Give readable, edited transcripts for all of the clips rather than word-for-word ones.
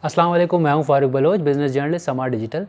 अस्सलाम वालेकुम, मैं हूं फ़ारूक बलोच, बिज़नेस जर्नलिस्ट समार डिजिटल।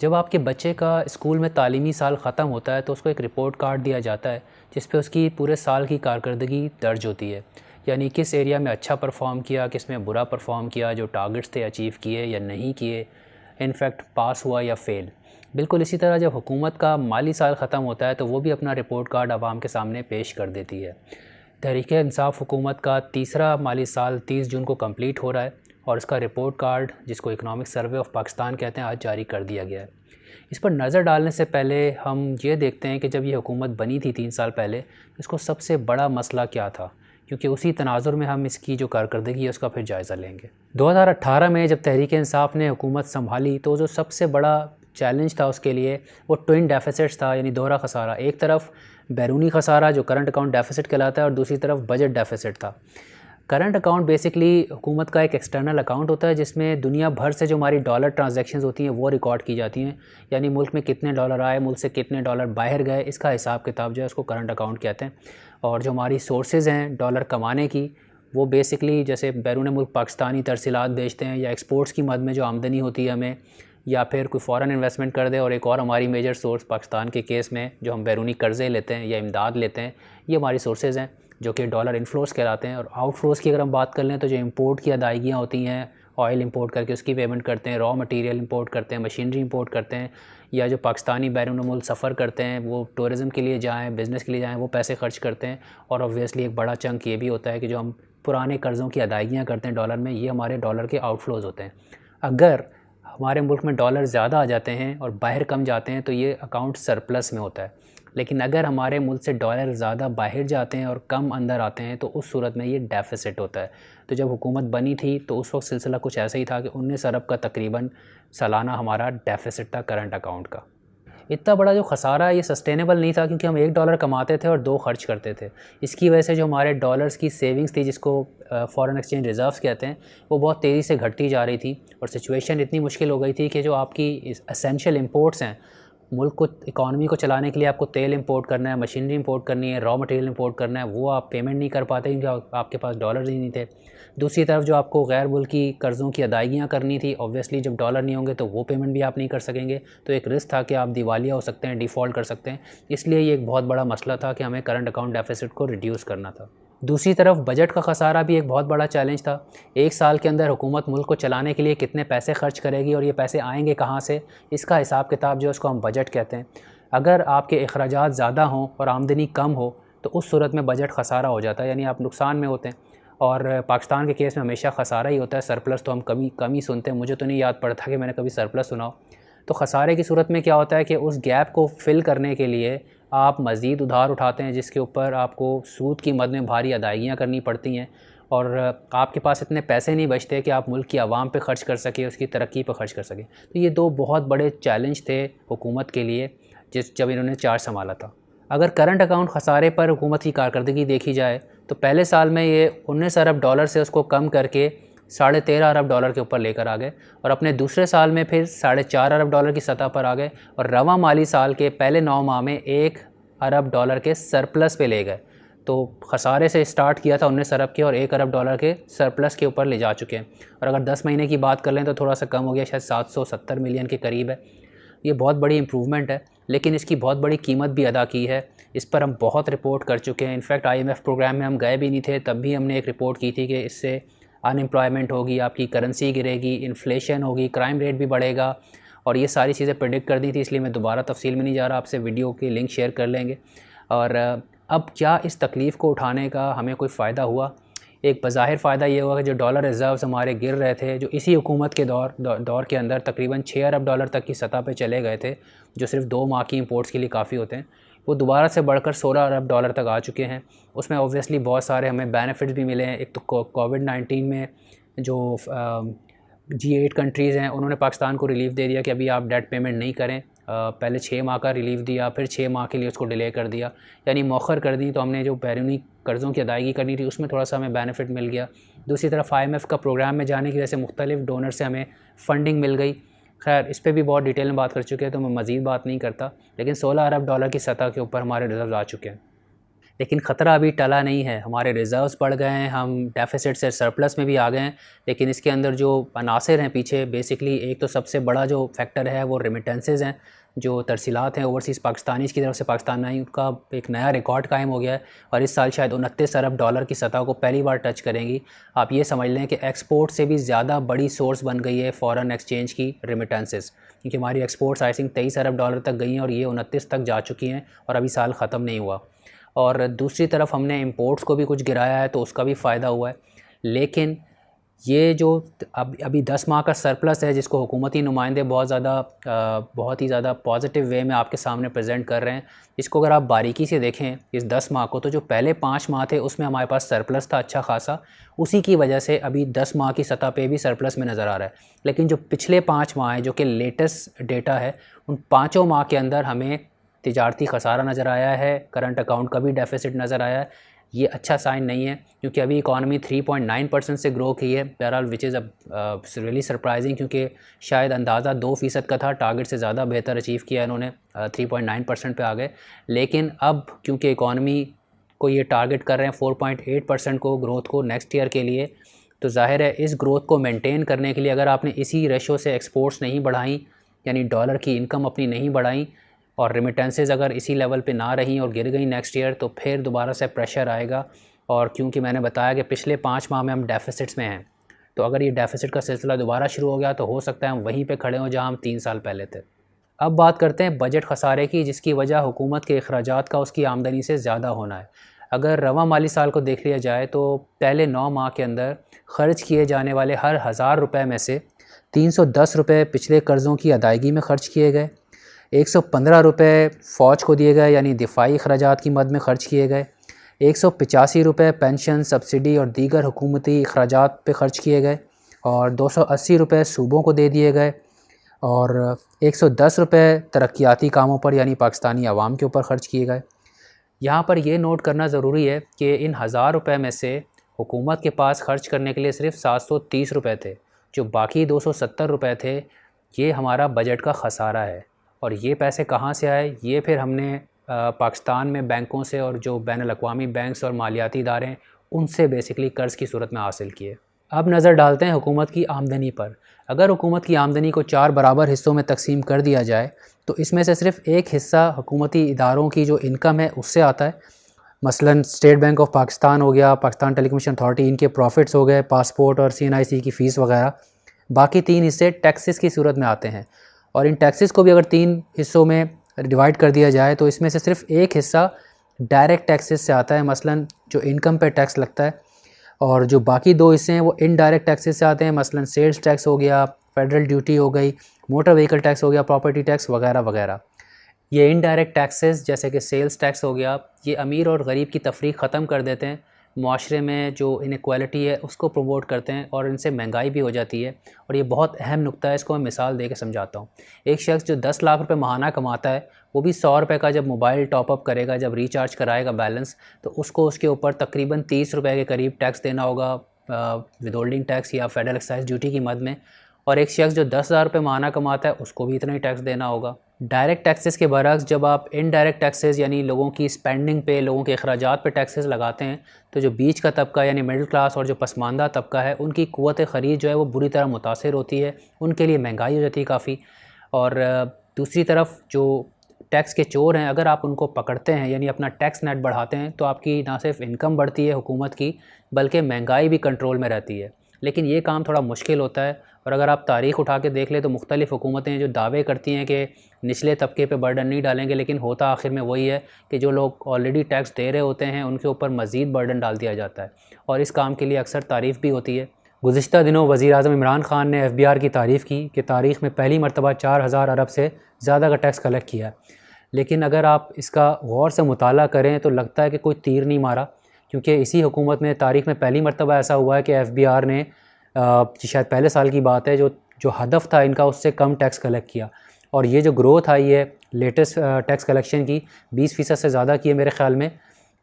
जब आपके बच्चे का स्कूल में तालीमी साल ख़त्म होता है तो उसको एक रिपोर्ट कार्ड दिया जाता है जिस पे उसकी पूरे साल की कारकर्दगी दर्ज होती है। यानी किस एरिया में अच्छा परफॉर्म किया, किस में बुरा परफॉर्म किया, जो टारगेट्स थे अचीव किए या नहीं किए, इनफैक्ट पास हुआ या फ़ेल। बिल्कुल इसी तरह जब हुकूमत का माली साल ख़त्म होता है तो वो भी अपना रिपोर्ट कार्ड आवाम के सामने पेश कर देती है। तहरीक-ए-इंसाफ़ हुकूमत का तीसरा माली साल 30 जून को कंप्लीट हो रहा है और इसका रिपोर्ट कार्ड, जिसको इकोनॉमिक सर्वे ऑफ पाकिस्तान कहते हैं, आज जारी कर दिया गया है। इस पर नज़र डालने से पहले हम ये देखते हैं कि जब ये हुकूमत बनी थी 3 साल पहले, इसको सबसे बड़ा मसला क्या था, क्योंकि उसी तनाजुर में हम इसकी जो कारकर्दगी है उसका फिर जायज़ा लेंगे। 2018 में जब तहरीक-ए-इंसाफ़ ने हुकूमत संभाली तो जो सबसे बड़ा चैलेंज था उसके लिए वो ट्विन डेफिसिट्स था, यानी दोहरा खसारा। एक तरफ बैरूनी खसारा जो करंट अकाउंट डेफिसिट कहलाता है और दूसरी तरफ बजट डेफिसिट था। करंट अकाउंट बेसिकली हुकूमत का एक एक्सटर्नल अकाउंट होता है जिसमें दुनिया भर से जो हमारी डॉलर ट्रांजैक्शंस होती हैं वो रिकॉर्ड की जाती हैं। यानी मुल्क में कितने डॉलर आए, मुल्क से कितने डॉलर बाहर गए, इसका हिसाब किताब जो है उसको करंट अकाउंट कहते हैं। और जो हमारी सोर्सेज़ हैं डॉलर कमाने की, वो बेसिकली जैसे बैरून मुल्क पाकिस्तानी तरसीलात बेचते हैं या एक्सपोर्ट्स की मद में जो आमदनी होती है हमें, या फिर कोई फ़ॉरेन इन्वेस्टमेंट कर दे। और एक और हमारी मेजर सोर्स पाकिस्तान के केस में जो हम बैरूनी कर्ज़े लेते हैं या इमदाद लेते हैं, ये हमारी सोर्सेज़ हैं जो कि डॉलर इनफ्लोज़ कहलाते हैं। और आउटफ्लोज़ की अगर हम बात कर लें तो जो इंपोर्ट की अदायगियाँ होती हैं, ऑयल इंपोर्ट करके उसकी पेमेंट करते हैं, रॉ मटेरियल इंपोर्ट करते हैं, मशीनरी इंपोर्ट करते हैं, या जो पाकिस्तानी बैरून मुल्क सफ़र करते हैं वो टूरिज़म के लिए जाएँ, बिज़नेस के लिए जाएँ, वो पैसे खर्च करते हैं। और ऑब्वियसली एक बड़ा चंक ये भी होता है कि जो हम पुराने कर्ज़ों की अदायगियाँ करते हैं डॉलर में, ये हमारे डॉलर के आउटफ्लोज़ होते हैं। अगर हमारे मुल्क में डॉलर ज़्यादा आ जाते हैं और बाहर कम जाते हैं तो ये अकाउंट सरप्लस में होता है। लेकिन अगर हमारे मुल्क से डॉलर ज़्यादा बाहर जाते हैं और कम अंदर आते हैं तो उस सूरत में ये डेफिसिट होता है। तो जब हुकूमत बनी थी तो उस वक्त सिलसिला कुछ ऐसा ही था कि 19 अरब का तकरीबन सालाना हमारा डेफिसिट था करंट अकाउंट का। इतना बड़ा जो खसारा है ये सस्टेनेबल नहीं था, क्योंकि हम $1 कमाते थे और 2 खर्च करते थे। इसकी वजह से जो हमारे डॉलर्स की सेविंग्स थी, जिसको फॉरेन एक्सचेंज रिज़र्व्स कहते हैं, वो बहुत तेज़ी से घटती जा रही थी। और सिचुएशन इतनी मुश्किल हो गई थी कि जो आपकी एसेंशियल इंपोर्ट्स हैं, मुल्क को, इकॉनमी को चलाने के लिए आपको तेल इंपोर्ट करना है, मशीनरी इंपोर्ट करनी है, रॉ मटेरियल इंपोर्ट करना है, वो आप पेमेंट नहीं कर पाते क्योंकि आपके पास डॉलर ही नहीं थे। दूसरी तरफ जो आपको गैर मुल्की कर्ज़ों की अदायगियाँ करनी थी, ऑब्वियसली जब डॉलर नहीं होंगे तो वो पेमेंट भी आप नहीं कर सकेंगे। तो एक रिस्क था कि आप दिवालिया हो सकते हैं, डिफ़ॉल्ट कर सकते हैं। इसलिए ये एक बहुत बड़ा मसला था कि हमें करंट अकाउंट डेफिसिट को रिड्यूस करना था। दूसरी तरफ बजट का खसारा भी एक बहुत बड़ा चैलेंज था। एक साल के अंदर हुकूमत मुल्क को चलाने के लिए कितने पैसे खर्च करेगी और ये पैसे आएंगे कहाँ से, इसका हिसाब किताब जो है उसको हम बजट कहते हैं। अगर आपके अखराजात ज़्यादा हों और आमदनी कम हो तो उस सूरत में बजट खसारा हो जाता है, यानी आप नुकसान में होते हैं। और पाकिस्तान के केस में हमेशा खसारा ही होता है, सरप्लस तो हम कम ही सुनते हैं। मुझे तो नहीं याद पड़ता कि मैंने कभी सरप्लस सुना हो। तो खसारे की सूरत में क्या होता है कि उस गैप को फ़िल करने के लिए आप मज़ीद उधार उठाते हैं, जिसके ऊपर आपको सूद की मद में भारी अदायगियाँ करनी पड़ती हैं। और आपके पास इतने पैसे नहीं बचते कि आप मुल्क की आवाम पे ख़र्च कर सकें, उसकी तरक्की पे ख़र्च कर सकें। तो ये 2 बहुत बड़े चैलेंज थे हुकूमत के लिए जब इन्होंने चार्ज संभाला था। अगर करंट अकाउंट खसारे पर हुकूमत की कारकर्दगी देखी जाए तो पहले साल में ये 19 अरब डॉलर से उसको कम करके 13.5 अरब डॉलर के ऊपर लेकर आ गए, और अपने दूसरे साल में फिर 4.5 अरब डॉलर की सतह पर आ गए, और रवां माली साल के पहले 9 माह में 1 अरब डॉलर के सरप्लस पे ले गए। तो खसारे से स्टार्ट किया था 19 अरब के और 1 अरब डॉलर के सरप्लस के ऊपर ले जा चुके हैं। और अगर 10 महीने की बात कर लें तो थोड़ा सा कम हो गया, शायद 770 मिलियन के करीब है। ये बहुत बड़ी इम्प्रूवमेंट है, लेकिन इसकी बहुत बड़ी कीमत भी अदा की है। इस पर हम बहुत रिपोर्ट कर चुके हैं। इनफैक्ट IMF प्रोग्राम में हम गए भी नहीं थे, तब भी हमने एक रिपोर्ट की थी कि इससे अनएम्प्लॉयमेंट होगी, आपकी करेंसी गिरेगी, इन्फ्लेशन होगी, क्राइम रेट भी बढ़ेगा, और ये सारी चीज़ें प्रेडिक्ट कर दी थी। इसलिए मैं दोबारा तफसील में नहीं जा रहा, आपसे वीडियो की लिंक शेयर कर लेंगे। और अब क्या इस तकलीफ़ को उठाने का हमें कोई फ़ायदा हुआ? एक बज़ाहिर फ़ायदा ये हुआ कि जो डॉलर रिज़र्व्स हमारे गिर रहे थे, जो इसी हुकूमत के दौर के अंदर तकरीबन 6 अरब डॉलर तक की सतह पे चले गए थे, जो सिर्फ 2 माह की इंपोर्ट्स के लिए काफ़ी होते हैं, वो दोबारा से बढ़कर 16 अरब डॉलर तक आ चुके हैं। उसमें ऑब्वियसली बहुत सारे हमें बेनिफिट्स भी मिले हैं। एक तो कोविड-19 में जो G8 कंट्रीज़ हैं उन्होंने पाकिस्तान को रिलीफ़ दे दिया कि अभी आप डेट पेमेंट नहीं करें। पहले 6 माह का रिलीफ़ दिया, फिर 6 माह के लिए उसको डिले कर दिया, यानी मौखर कर दी। तो हमने जो बैरूनी कर्ज़ों की अदायगी करनी थी उसमें थोड़ा सा हमें बेनिफिट मिल गया। दूसरी तरफ IMF का प्रोग्राम में जाने की वजह से मुख्तलिफ़ डोनर से हमें फ़ंडिंग मिल गई। खैर इस पे भी बहुत डिटेल में बात कर चुके हैं तो मैं मज़ीद बात नहीं करता, लेकिन 16 अरब डॉलर की सतह के ऊपर हमारे रिज़र्व आ चुके हैं। लेकिन ख़तरा अभी टला नहीं है। हमारे रिज़र्व्स बढ़ गए हैं, हम डेफिसिट से सरप्लस में भी आ गए हैं। लेकिन इसके अंदर जो अनासर हैं पीछे, बेसिकली एक तो सबसे बड़ा जो फैक्टर है वो रेमिटेंसेस हैं, जो तरसीलात हैं ओवरसीज़ पाकिस्तानीज़ की तरफ से पाकिस्तान में, उनका एक नया रिकॉर्ड कायम हो गया है और इस साल शायद 29 अरब डॉलर की सतह को पहली बार टच करेंगी। आप ये समझ लें कि एक्सपोर्ट से भी ज़्यादा बड़ी सोर्स बन गई है फ़ॉरेन एक्सचेंज की रेमिटेंसेस, क्योंकि हमारी exports I think 23 Arab dollar तक गई हैं और ये 29 तक जा चुकी हैं और अभी साल ख़त्म नहीं हुआ। और दूसरी तरफ हमने इंपोर्ट्स को भी कुछ गिराया है तो उसका भी फ़ायदा हुआ है। लेकिन ये जो अभी 10 माह का सरप्लस है, जिसको हुकूमती नुमाइंदे बहुत ही ज़्यादा पॉजिटिव वे में आपके सामने प्रेजेंट कर रहे हैं, इसको अगर आप बारीकी से देखें इस 10 माह को, तो जो पहले 5 माह थे उसमें हमारे पास सरप्लस था अच्छा खासा, उसी की वजह से अभी 10 माह की सतह पे भी सरप्लस में नज़र आ रहा है। लेकिन जो पिछले 5 माह हैं, जो कि लेटेस्ट डेटा है, उन 5 माह के अंदर हमें तिजारती ख़सारा नज़र आया है, करंट अकाउंट का भी डेफिसिट नज़र आया है। ये अच्छा साइन नहीं है, क्योंकि अभी इकॉनमी 3.9% से ग्रो की है बहरहाल, विच इज़ रियली सरप्राइजिंग, क्योंकि शायद अंदाज़ा 2% का था, टारगेट से ज़्यादा बेहतर अचीव किया इन्होंने, 3.9% पे आ गए। लेकिन अब क्योंकि इकॉनमी को ये टारगेट कर रहे हैं 4.8% को ग्रोथ को नेक्स्ट ईयर के लिए, तो ज़ाहिर है इस ग्रोथ को मेंटेन करने के लिए अगर आपने इसी रेशो से एक्सपोर्ट्स नहीं बढ़ाई, यानी डॉलर की इनकम अपनी नहीं बढ़ाई, और रेमिटेंसेस अगर इसी लेवल पे ना रहीं और गिर गई नेक्स्ट ईयर, तो फिर दोबारा से प्रेशर आएगा। और क्योंकि मैंने बताया कि पिछले 5 माह में हम डेफिसिट्स में हैं, तो अगर ये डेफिसिट का सिलसिला दोबारा शुरू हो गया तो हो सकता है हम वहीं पे खड़े हों जहां हम 3 साल पहले थे। अब बात करते हैं बजट खसारे की, जिसकी वजह हुकूमत के अखराजात का उसकी आमदनी से ज़्यादा होना है। अगर रवा माली साल को देख लिया जाए तो पहले 9 माह के अंदर ख़र्च किए जाने वाले हर 1000 रुपये में से 310 रुपये पिछले कर्ज़ों की अदायगी में ख़र्च किए गए, 115 रुपये फ़ौज को दिए गए यानी दिफाई अखराजात की मद में ख़र्च किए गए, 185 रुपये पेंशन, सब्सिडी और दीगर हुकूमती अखराजात पे ख़र्च किए गए, और 280 रुपये सूबों को दे दिए गए, और 110 रुपये तरक्याती कामों पर यानी पाकिस्तानी आवाम के ऊपर ख़र्च किए गए। यहाँ पर यह नोट करना ज़रूरी है कि इन 1000 रुपये में से हुकूमत के पास ख़र्च करने के लिए सिर्फ 730 रुपये थे, जो बाकी 270 रुपये थे ये हमारा बजट का खसारा है। और ये पैसे कहाँ से आए, ये फिर हमने पाकिस्तान में बैंकों से और जो बैनुल-अक़वामी बैंक्स और मालियाती इदारे हैं उनसे बेसिकली कर्ज़ की सूरत में हासिल किए। अब नज़र डालते हैं हुकूमत की आमदनी पर। अगर हुकूमत की आमदनी को 4 बराबर हिस्सों में तकसीम कर दिया जाए तो इसमें से सिर्फ एक हिस्सा हुकूमती इदारों की जो इनकम है उससे आता है। मसलन स्टेट बैंक ऑफ पाकिस्तान हो गया, पाकिस्तान टेलीकम्युनिकेशन अथॉरिटी, इनके प्रॉफिट्स हो गए, पासपोर्ट और CNIC की फ़ीस वगैरह। बाकी 3 हिस्से टैक्सेस की सूरत में आते हैं, और इन टैक्सेस को भी अगर 3 हिस्सों में डिवाइड कर दिया जाए तो इसमें से सिर्फ एक हिस्सा डायरेक्ट टैक्सेस से आता है, मसलन जो इनकम पे टैक्स लगता है, और जो बाकी 2 हिस्से हैं वो इनडायरेक्ट टैक्सेस से आते हैं, मसलन सेल्स टैक्स हो गया, फेडरल ड्यूटी हो गई, मोटर व्हीकल टैक्स हो गया, प्रॉपर्टी टैक्स वगैरह वगैरह। ये इनडायरेक्ट टैक्सेस जैसे कि सेल्स टैक्स हो गया, ये अमीर और गरीब की तफरीक ख़त्म कर देते हैं, माशरे में जो इनइक्वालिटी है उसको प्रमोट करते हैं और इनसे महंगाई भी हो जाती है। और ये बहुत अहम नुक्ता है, इसको मैं मिसाल दे के समझाता हूँ। एक शख्स जो 10 लाख रुपए माहाना कमाता है, वो भी 100 रुपये का जब मोबाइल टॉपअप करेगा, जब रिचार्ज कराएगा बैलेंस, तो उसको उसके ऊपर तकरीबन 30 रुपये के करीब टैक्स देना होगा, विदहोल्डिंग टैक्स या फेडरल एक्साइज ड्यूटी की मद में। और एक शख्स जो 10,000 रुपये माहाना कमाता है उसको भी इतना ही टैक्स देना होगा। डायरेक्ट टैक्सेस के बरअक्स जब आप इनडायरेक्ट टैक्सेस यानी लोगों की स्पेंडिंग पे, लोगों के अखराजात पे टैक्सेस लगाते हैं, तो जो बीच का तबका यानी मिडिल क्लास और जो पसमानदा तबका है उनकी क़ुव्वत ख़रीद जो है वो बुरी तरह मुतासिर होती है, उनके लिए महंगाई हो जाती है काफ़ी। और दूसरी तरफ जो टैक्स के चोर हैं, अगर आप उनको पकड़ते हैं यानी अपना टैक्स नेट बढ़ाते हैं, तो आपकी ना सिर्फ इनकम बढ़ती है हुकूमत की, बल्कि महंगाई भी कंट्रोल में रहती है। लेकिन ये काम थोड़ा मुश्किल होता है। और अगर आप तारीख़ उठा के देख लें तो मुख्तलिफ़ हुकूमतें जो दावे करती हैं कि निचले तबके पे बर्डन नहीं डालेंगे, लेकिन होता आखिर में वही है कि जो लोग ऑलरेडी टैक्स दे रहे होते हैं उनके ऊपर मज़ीद बर्डन डाल दिया जाता है, और इस काम के लिए अक्सर तारीफ़ भी होती है। गुज़िश्ता दिनों वज़ीर-ए-आज़म इमरान ख़ान ने FBR की तारीफ़ की कि तारीख़ में पहली मरतबा 4000 अरब से ज़्यादा का टैक्स कलेक्ट किया। लेकिन अगर आप इसका गौर से मुताला करें तो लगता है कि कोई तीर नहीं मारा, क्योंकि इसी हुकूमत में तारीख़ में पहली मरतबा ऐसा हुआ है कि FBR ने शायद पहले साल की बात है, जो हदफ था इनका उससे कम टैक्स कलेक्ट किया। और ये जो ग्रोथ आई है लेटेस्ट टैक्स कलेक्शन की 20% से ज़्यादा की है मेरे ख़्याल में,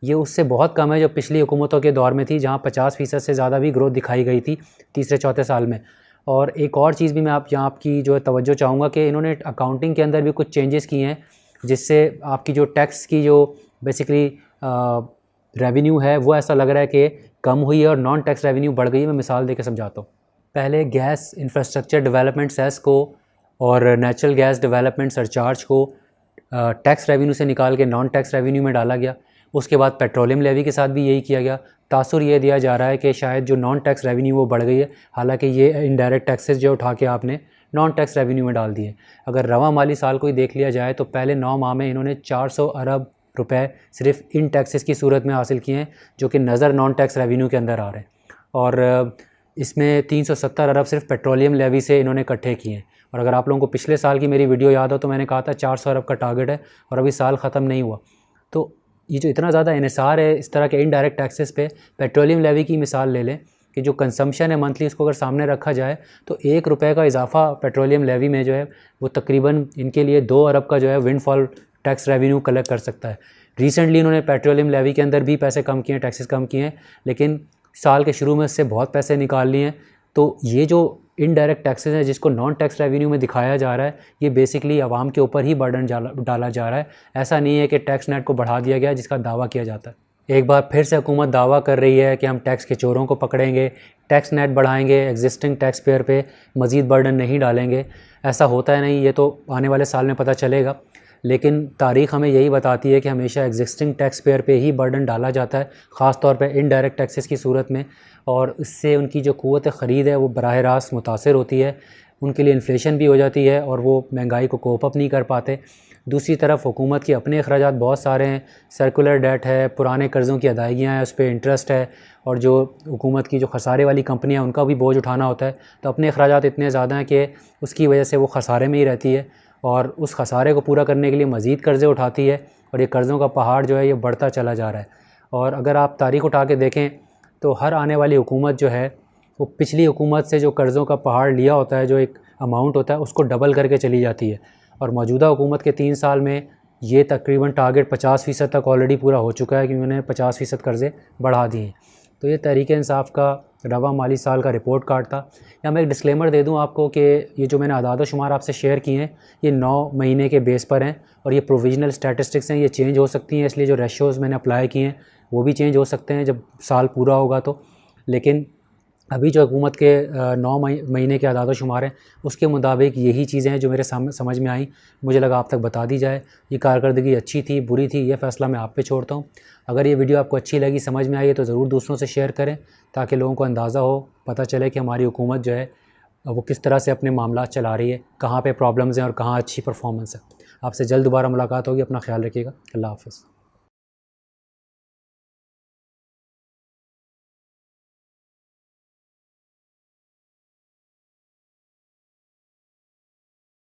ये उससे बहुत कम है जो पिछली हुकूमतों के दौर में थी, जहाँ 50% से ज़्यादा भी ग्रोथ दिखाई गई थी तीसरे चौथे साल में। और एक और चीज़ भी मैं आपकी जो है तवज्जो चाहूँगा कि इन्होंने अकाउंटिंग के अंदर भी कुछ चेंजेस किए हैं, जिससे आपकी जो टैक्स की जो बेसिकली रेवेन्यू है वो ऐसा लग रहा है कि कम हुई है और नॉन टैक्स रेवेन्यू बढ़ गई है। मैं मिसाल देकर समझाता हूँ। पहले गैस इंफ्रास्ट्रक्चर डेवलपमेंट सेस को और नेचुरल गैस डेवलपमेंट सरचार्ज को टैक्स रेवेन्यू से निकाल के नॉन टैक्स रेवेन्यू में डाला गया। उसके बाद पेट्रोलियम लेवी के साथ भी यही किया गया। तासुर ये दिया जा रहा है कि शायद जो नॉन टैक्स रेवेन्यू वो बढ़ गई है, हालांकि ये इनडायरेक्ट टैक्सेस जो उठा के आपने नॉन टैक्स रेवेन्यू में डाल दिए। अगर रवा माली साल को ही देख लिया जाए तो पहले 9 माह में इन्होंने 400 अरब रुपए सिर्फ इन टैक्सेस की सूरत में हासिल किए हैं, जो कि नज़र नॉन टैक्स रेवेन्यू के अंदर आ रहे हैं। और इसमें 370 अरब सिर्फ पेट्रोलियम लेवी से इन्होंने इकट्ठे किए हैं। और अगर आप लोगों को पिछले साल की मेरी वीडियो याद हो तो मैंने कहा था 400 अरब का टारगेट है और अभी साल ख़त्म नहीं हुआ। तो ये जो इतना ज़्यादा इन्हिसार है इस तरह के इनडायरेक्ट टैक्सेस पे, पेट्रोलियम लेवी की मिसाल ले लें कि जो कंजम्पशन है मंथली, इसको अगर सामने रखा जाए तो 1 रुपये का इजाफा पेट्रोलियम लेवी में जो है वो तकरीबन इनके लिए 2 अरब का जो है विंडफॉल टैक्स रेवेन्यू कलेक्ट कर सकता है। रिसेंटली इन्होंने पेट्रोलियम लेवी के अंदर भी पैसे कम किए हैं, टैक्सेस कम किए हैं, लेकिन साल के शुरू में इससे बहुत पैसे निकाल लिए हैं। तो ये जो इनडायरेक्ट टैक्सेस हैं जिसको नॉन टैक्स रेवेन्यू में दिखाया जा रहा है, ये बेसिकली आवाम के ऊपर ही बर्डन डाला जा रहा है। ऐसा नहीं है कि टैक्स नेट को बढ़ा दिया गया जिसका दावा किया जाता है। एक बार फिर से हुकूमत दावा कर रही है कि हम टैक्स के चोरों को पकड़ेंगे, टैक्स नेट बढ़ाएंगे, एग्जिस्टिंग टैक्स पेयर पे मज़ीद बर्डन नहीं डालेंगे। ऐसा होता है नहीं, ये तो आने वाले साल में पता चलेगा। लेकिन तारीख़ हमें यही बताती है कि हमेशा एग्जिस्टिंग टैक्स पेयर पे ही बर्डन डाला जाता है, ख़ास तौर पे इनडायरेक्ट टैक्सेस की सूरत में, और इससे उनकी जो क़ुव्वत ख़रीद है वो बराह रास्त मुतासर होती है। उनके लिए इन्फ्लेशन भी हो जाती है और वो महंगाई को कोप अप नहीं कर पाते। दूसरी तरफ हुकूमत के अपने अखराजात बहुत सारे हैं, सर्कुलर डेट है, पुराने कर्ज़ों की अदायगियाँ हैं, उस पर इंटरेस्ट है, और जो हुकूमत की जो खसारे वाली कंपनियाँ उनका भी बोझ उठाना होता है। तो अपने अखराजात इतने ज़्यादा हैं कि उसकी वजह से वो खसारे में ही रहती है और उस खसारे को पूरा करने के लिए मज़ीद कर्ज़े उठाती है और ये कर्ज़ों का पहाड़ जो है ये बढ़ता चला जा रहा है। और अगर आप तारीख़ उठा के देखें तो हर आने वाली हुकूमत जो है वो पिछली हुकूमत से जो कर्ज़ों का पहाड़ लिया होता है, जो एक अमाउंट होता है, उसको डबल करके चली जाती है। और मौजूदा हुकूमत के 3 साल में ये तकरीबन टारगेट 50% तक ऑलरेडी पूरा हो चुका है, क्योंकि उन्होंने 50% कर्ज़े बढ़ा दिए हैं। तो ये तहरीक इंसाफ का रवा माली साल का रिपोर्ट कार्ड था। या मैं एक डिस्क्लेमर दे दूं आपको कि ये जो मैंने आदाद व शुमार आपसे शेयर किए हैं ये 9 महीने के बेस पर हैं और ये प्रोविजनल स्टैटिस्टिक्स हैं, ये चेंज हो सकती हैं, इसलिए जो रेशोज़ मैंने अप्लाई किए हैं वो भी चेंज हो सकते हैं जब साल पूरा होगा तो। लेकिन अभी जो हुकूमत के 9 महीने के आदाद व शुमार हैं उसके मुताबिक यही चीज़ें हैं जो मेरे समझ में आई, मुझे लगा आप तक बता दी जाए। ये कारकर्दगी अच्छी थी बुरी थी ये फ़ैसला मैं आप पे छोड़ता हूँ। अगर ये वीडियो आपको अच्छी लगी, समझ में आई है, तो ज़रूर दूसरों से शेयर करें ताकि लोगों को अंदाज़ा हो, पता चले कि हमारी हुकूमत जो है वो किस तरह से अपने मामलात चला रही है, कहाँ पे प्रॉब्लम्स हैं और कहाँ अच्छी परफॉर्मेंस है। आपसे जल्द दोबारा मुलाकात होगी। अपना ख्याल रखिएगा। अल्लाह हाफ़िज़।